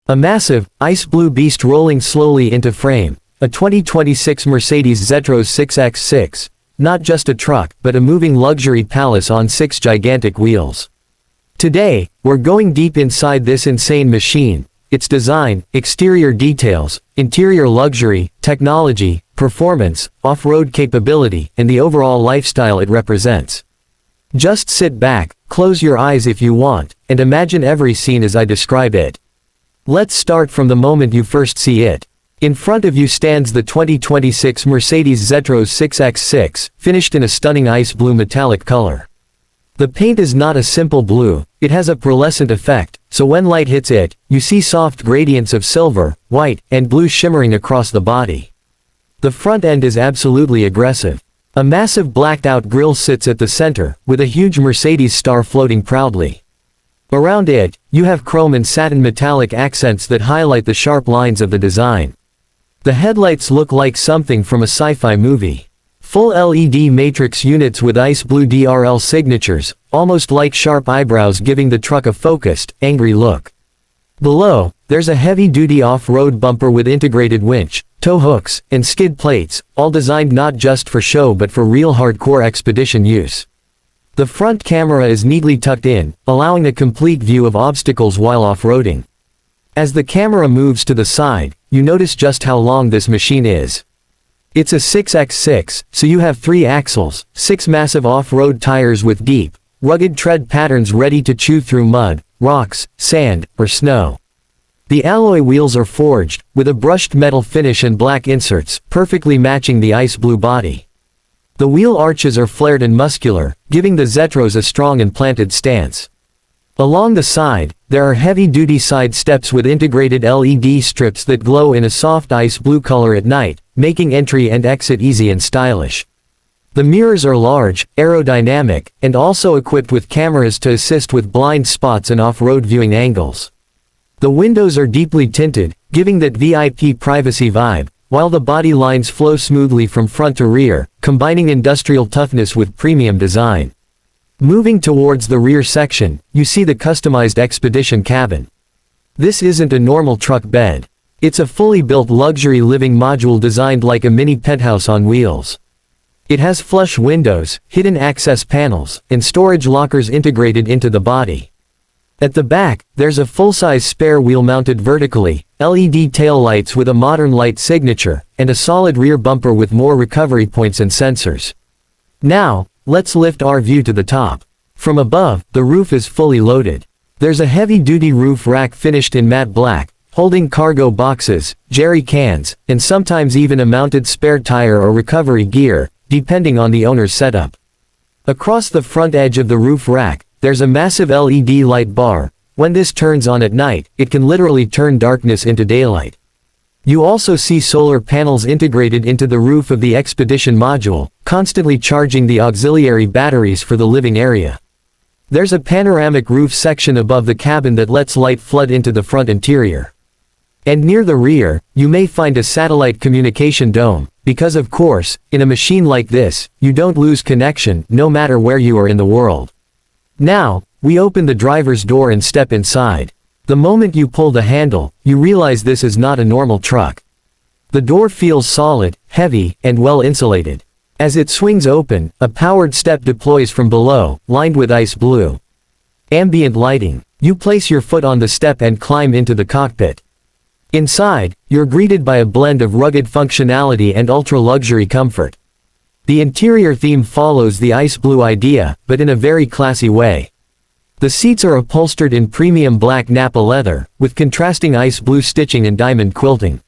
A massive, ice blue beast rolling slowly into frame, a 2026 Mercedes Zetros 6X6, not just a truck, but a moving luxury palace on 6 gigantic wheels. Today, we're going deep inside this insane machine, its design, exterior details, interior luxury, technology, performance, off-road capability, and the overall lifestyle it represents. Just sit back, close your eyes if you want, and imagine every scene as I describe it. Let's start from the moment you first see it. In front of you stands the 2026 Mercedes Zetros 6X6, finished in a stunning ice blue metallic color. The paint is not a simple blue, it has a pearlescent effect, so when light hits it, you see soft gradients of silver, white, and blue shimmering across the body. The front end is absolutely aggressive. A massive blacked-out grille sits at the center, with a huge Mercedes star floating proudly. Around it, you have chrome and satin metallic accents that highlight the sharp lines of the design. The headlights look like something from a sci-fi movie. Full LED matrix units with ice blue DRL signatures, almost like sharp eyebrows giving the truck a focused, angry look. Below, there's a heavy-duty off-road bumper with integrated winch, tow hooks, and skid plates, all designed not just for show but for real hardcore expedition use. The front camera is neatly tucked in, allowing a complete view of obstacles while off-roading. As the camera moves to the side, you notice just how long this machine is. It's a 6x6, so you have 3 axles, 6 massive off-road tires with deep, rugged tread patterns ready to chew through mud, rocks, sand, or snow. The alloy wheels are forged, with a brushed metal finish and black inserts, perfectly matching the ice blue body. The wheel arches are flared and muscular, giving the Zetros a strong and planted stance. Along the side, there are heavy-duty side steps with integrated LED strips that glow in a soft ice blue color at night, making entry and exit easy and stylish. The mirrors are large, aerodynamic, and also equipped with cameras to assist with blind spots and off-road viewing angles. The windows are deeply tinted, giving that VIP privacy vibe, while the body lines flow smoothly from front to rear, combining industrial toughness with premium design. Moving towards the rear section, you see the customized expedition cabin. This isn't a normal truck bed. It's a fully built luxury living module designed like a mini penthouse on wheels. It has flush windows, hidden access panels, and storage lockers integrated into the body. At the back, there's a full-size spare wheel mounted vertically, LED taillights with a modern light signature, and a solid rear bumper with more recovery points and sensors. Now, let's lift our view to the top. From above, the roof is fully loaded. There's a heavy-duty roof rack finished in matte black, holding cargo boxes, jerry cans, and sometimes even a mounted spare tire or recovery gear, depending on the owner's setup. Across the front edge of the roof rack, there's a massive LED light bar. When this turns on at night, it can literally turn darkness into daylight. You also see solar panels integrated into the roof of the Expedition module, constantly charging the auxiliary batteries for the living area. There's a panoramic roof section above the cabin that lets light flood into the front interior. And near the rear, you may find a satellite communication dome, because of course, in a machine like this, you don't lose connection, no matter where you are in the world. Now, we open the driver's door and step inside. The moment you pull the handle, you realize this is not a normal truck. The door feels solid, heavy, and well insulated. As it swings open, a powered step deploys from below, lined with ice blue. Ambient lighting. You place your foot on the step and climb into the cockpit. Inside, you're greeted by a blend of rugged functionality and ultra-luxury comfort. The interior theme follows the ice blue idea, but in a very classy way. The seats are upholstered in premium black Nappa leather, with contrasting ice blue stitching and diamond quilting.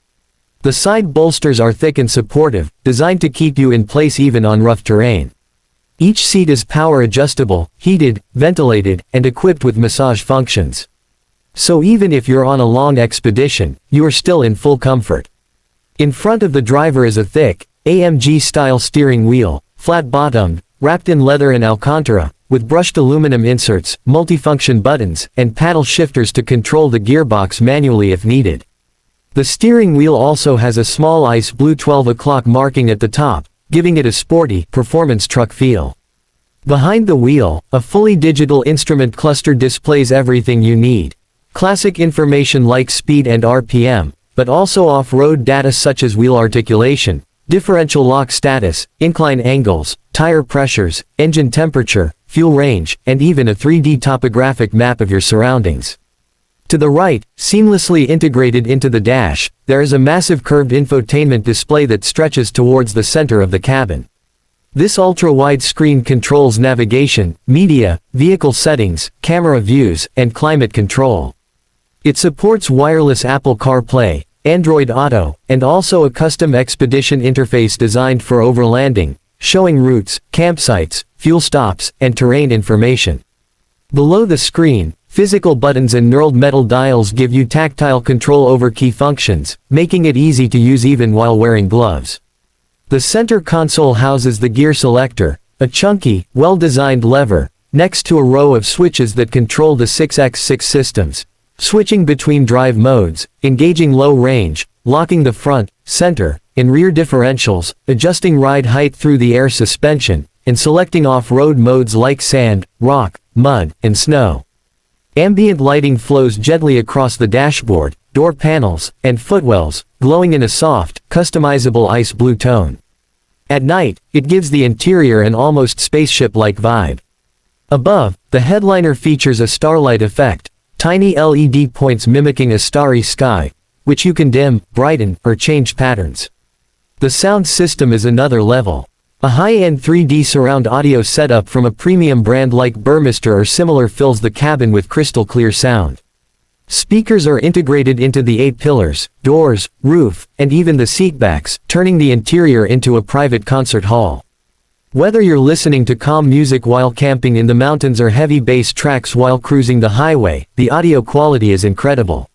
The side bolsters are thick and supportive, designed to keep you in place even on rough terrain. Each seat is power adjustable, heated, ventilated, and equipped with massage functions. So even if you're on a long expedition, you are still in full comfort. In front of the driver is a thick, AMG-style steering wheel, flat-bottomed, wrapped in leather and Alcantara, with brushed aluminum inserts, multifunction buttons, and paddle shifters to control the gearbox manually if needed. The steering wheel also has a small ice blue 12 o'clock marking at the top, giving it a sporty, performance truck feel. Behind the wheel, a fully digital instrument cluster displays everything you need. classic information like speed and RPM, but also off-road data such as wheel articulation, differential lock status, incline angles, tire pressures, engine temperature, fuel range, and even a 3D topographic map of your surroundings. To the right, seamlessly integrated into the dash, there is a massive curved infotainment display that stretches towards the center of the cabin. This ultra-wide screen controls navigation, media, vehicle settings, camera views, and climate control. It supports wireless Apple CarPlay, Android Auto, and also a custom Expedition interface designed for overlanding, showing routes, campsites, fuel stops, and terrain information. Below the screen, physical buttons and knurled metal dials give you tactile control over key functions, making it easy to use even while wearing gloves. The center console houses the gear selector, a chunky, well-designed lever, next to a row of switches that control the 6x6 systems, switching between drive modes, engaging low range, locking the front, center, and rear differentials, adjusting ride height through the air suspension, and selecting off-road modes like sand, rock, mud, and snow. Ambient lighting flows gently across the dashboard, door panels, and footwells, glowing in a soft, customizable ice blue tone. At night, it gives the interior an almost spaceship-like vibe. Above, the headliner features a starlight effect, tiny LED points mimicking a starry sky, which you can dim, brighten, or change patterns. The sound system is another level. A high-end 3D surround audio setup from a premium brand like Burmester or similar fills the cabin with crystal-clear sound. Speakers are integrated into the 8 pillars, doors, roof, and even the seatbacks, turning the interior into a private concert hall. Whether you're listening to calm music while camping in the mountains or heavy bass tracks while cruising the highway, the audio quality is incredible.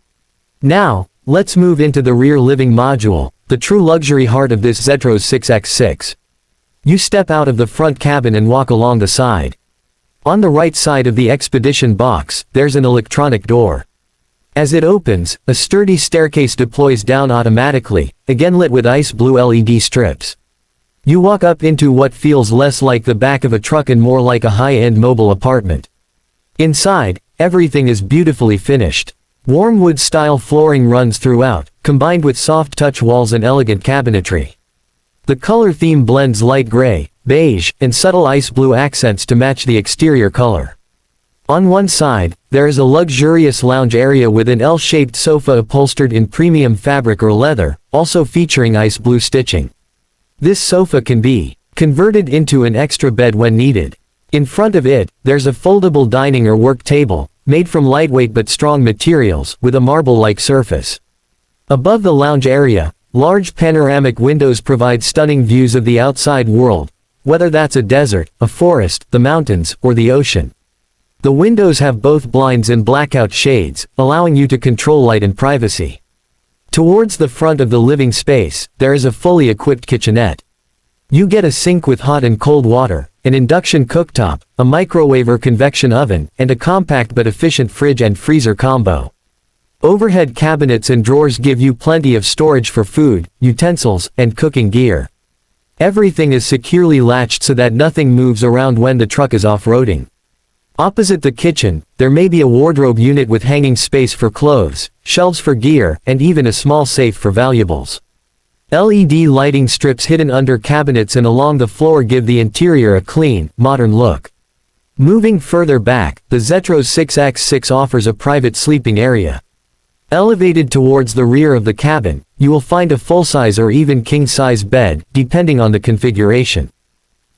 Now, let's move into the rear living module, the true luxury heart of this Zetros 6x6. You step out of the front cabin and walk along the side. On the right side of the Expedition box, there's an electronic door. As it opens, a sturdy staircase deploys down automatically, again lit with ice blue LED strips. You walk up into what feels less like the back of a truck and more like a high-end mobile apartment. Inside, everything is beautifully finished. Warm wood-style flooring runs throughout, combined with soft-touch walls and elegant cabinetry. The color theme blends light gray, beige, and subtle ice blue accents to match the exterior color. On one side, there is a luxurious lounge area with an L-shaped sofa upholstered in premium fabric or leather, also featuring ice blue stitching. This sofa can be converted into an extra bed when needed. In front of it, there's a foldable dining or work table, made from lightweight but strong materials, with a marble-like surface. Above the lounge area, large panoramic windows provide stunning views of the outside world, whether that's a desert, a forest, the mountains, or the ocean. The windows have both blinds and blackout shades, allowing you to control light and privacy. Towards the front of the living space, there is a fully equipped kitchenette. You get a sink with hot and cold water, an induction cooktop, a microwave or convection oven, and a compact but efficient fridge and freezer combo. Overhead cabinets and drawers give you plenty of storage for food, utensils, and cooking gear. Everything is securely latched so that nothing moves around when the truck is off-roading. Opposite the kitchen, there may be a wardrobe unit with hanging space for clothes, shelves for gear, and even a small safe for valuables. LED lighting strips hidden under cabinets and along the floor give the interior a clean, modern look. Moving further back, the Zetros 6x6 offers a private sleeping area. Elevated towards the rear of the cabin, you will find a full-size or even king-size bed, depending on the configuration.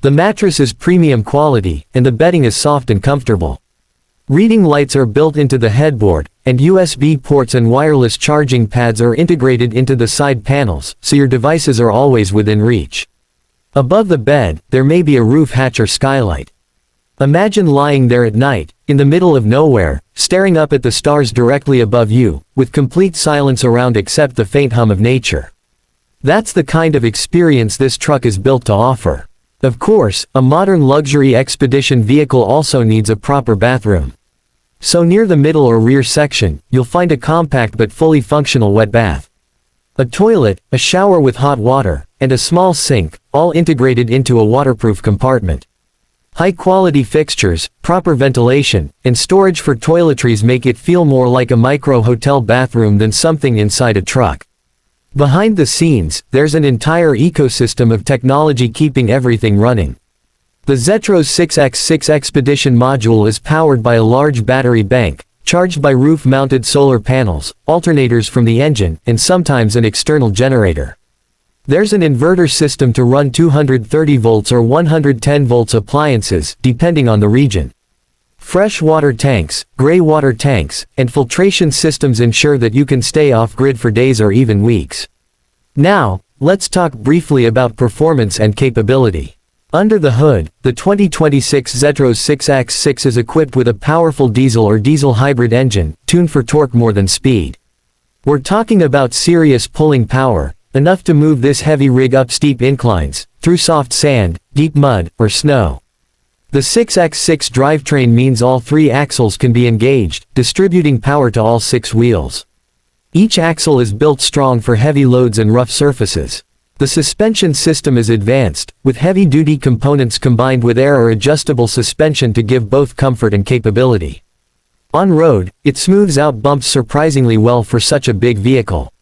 The mattress is premium quality, and the bedding is soft and comfortable. Reading lights are built into the headboard, and USB ports and wireless charging pads are integrated into the side panels, so your devices are always within reach. Above the bed, there may be a roof hatch or skylight. Imagine lying there at night, in the middle of nowhere, staring up at the stars directly above you, with complete silence around except the faint hum of nature. That's the kind of experience this truck is built to offer. Of course, a modern luxury expedition vehicle also needs a proper bathroom. So near the middle or rear section, you'll find a compact but fully functional wet bath. A toilet, a shower with hot water, and a small sink, all integrated into a waterproof compartment. High-quality fixtures, proper ventilation, and storage for toiletries make it feel more like a micro-hotel bathroom than something inside a truck. Behind the scenes, there's an entire ecosystem of technology keeping everything running. The Zetros 6X6 Expedition module is powered by a large battery bank, charged by roof-mounted solar panels, alternators from the engine, and sometimes an external generator. There's an inverter system to run 230 volts or 110 volts appliances, depending on the region. Fresh water tanks, gray water tanks, and filtration systems ensure that you can stay off-grid for days or even weeks. Now, let's talk briefly about performance and capability. Under the hood, the 2026 Zetros 6X6 is equipped with a powerful diesel or diesel hybrid engine, tuned for torque more than speed. We're talking about serious pulling power, enough to move this heavy rig up steep inclines, through soft sand, deep mud, or snow. The 6X6 drivetrain means all 3 axles can be engaged, distributing power to all 6 wheels. Each axle is built strong for heavy loads and rough surfaces. The suspension system is advanced, with heavy-duty components combined with air or adjustable suspension to give both comfort and capability. On-road, it smooths out bumps surprisingly well for such a big vehicle.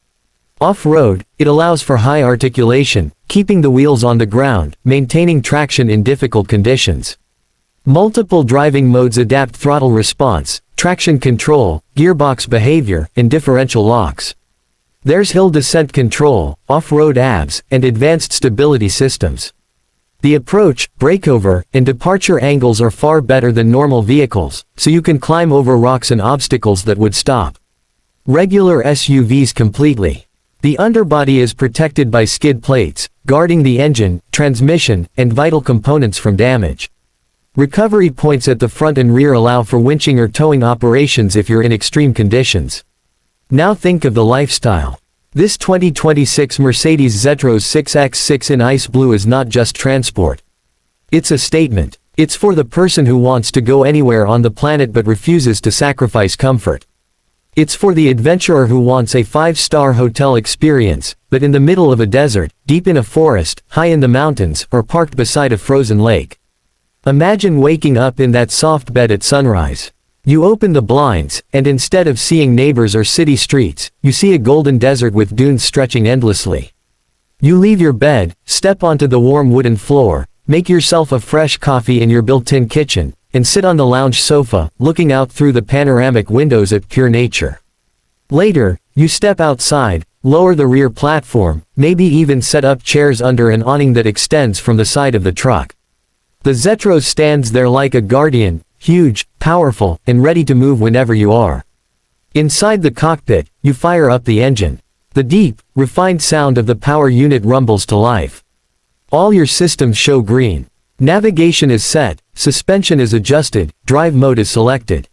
Off-road, it allows for high articulation, keeping the wheels on the ground, maintaining traction in difficult conditions. Multiple driving modes adapt throttle response, traction control, gearbox behavior, and differential locks. There's hill descent control, off-road ABS, and advanced stability systems. The approach, breakover, and departure angles are far better than normal vehicles, so you can climb over rocks and obstacles that would stop regular SUVs completely. The underbody is protected by skid plates, guarding the engine, transmission, and vital components from damage. Recovery points at the front and rear allow for winching or towing operations if you're in extreme conditions. Now think of the lifestyle. This 2026 Mercedes Zetros 6X6 in ice blue is not just transport. It's a statement. It's for the person who wants to go anywhere on the planet but refuses to sacrifice comfort. It's for the adventurer who wants a 5-star hotel experience, but in the middle of a desert, deep in a forest, high in the mountains, or parked beside a frozen lake. Imagine waking up in that soft bed at sunrise. You open the blinds, and instead of seeing neighbors or city streets, you see a golden desert with dunes stretching endlessly. You leave your bed, step onto the warm wooden floor, make yourself a fresh coffee in your built-in kitchen, and sit on the lounge sofa, looking out through the panoramic windows at pure nature. Later, you step outside, lower the rear platform, maybe even set up chairs under an awning that extends from the side of the truck. The Zetros stands there like a guardian, huge, powerful, and ready to move whenever you are. Inside the cockpit, you fire up the engine. The deep, refined sound of the power unit rumbles to life. All your systems show green. Navigation is set, suspension is adjusted, drive mode is selected.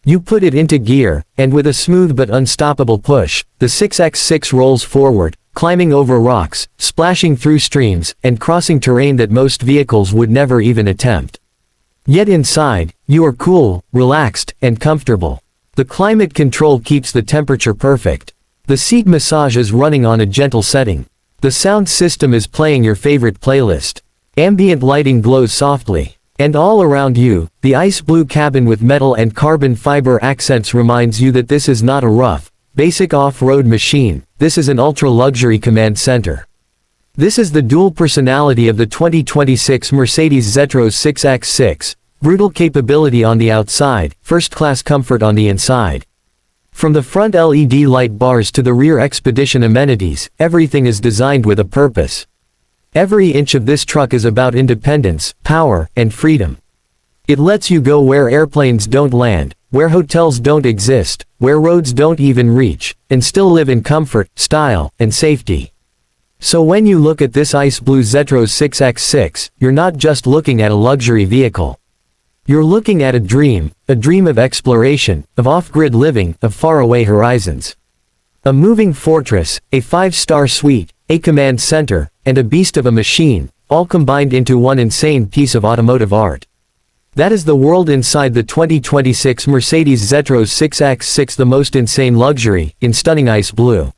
You put it into gear, and with a smooth but unstoppable push, the 6X6 rolls forward, climbing over rocks, splashing through streams, and crossing terrain that most vehicles would never even attempt. Yet inside, you are cool, relaxed, and comfortable. The climate control keeps the temperature perfect. The seat massage is running on a gentle setting. The sound system is playing your favorite playlist. Ambient lighting glows softly. And all around you, the ice blue cabin with metal and carbon fiber accents reminds you that this is not a rough, basic off-road machine, this is an ultra-luxury command center. This is the dual personality of the 2026 Mercedes Zetros 6X6, brutal capability on the outside, first-class comfort on the inside. From the front LED light bars to the rear Expedition amenities, everything is designed with a purpose. Every inch of this truck is about independence, power, and freedom. It lets you go where airplanes don't land, where hotels don't exist, where roads don't even reach, and still live in comfort, style, and safety. So when you look at this ice blue Zetros 6X6, you're not just looking at a luxury vehicle. You're looking at a dream of exploration, of off-grid living, of faraway horizons. A moving fortress, a 5-star suite, a command center, and a beast of a machine, all combined into one insane piece of automotive art. That is the world inside the 2026 Mercedes Zetros 6X6, the most insane luxury, in stunning ice blue.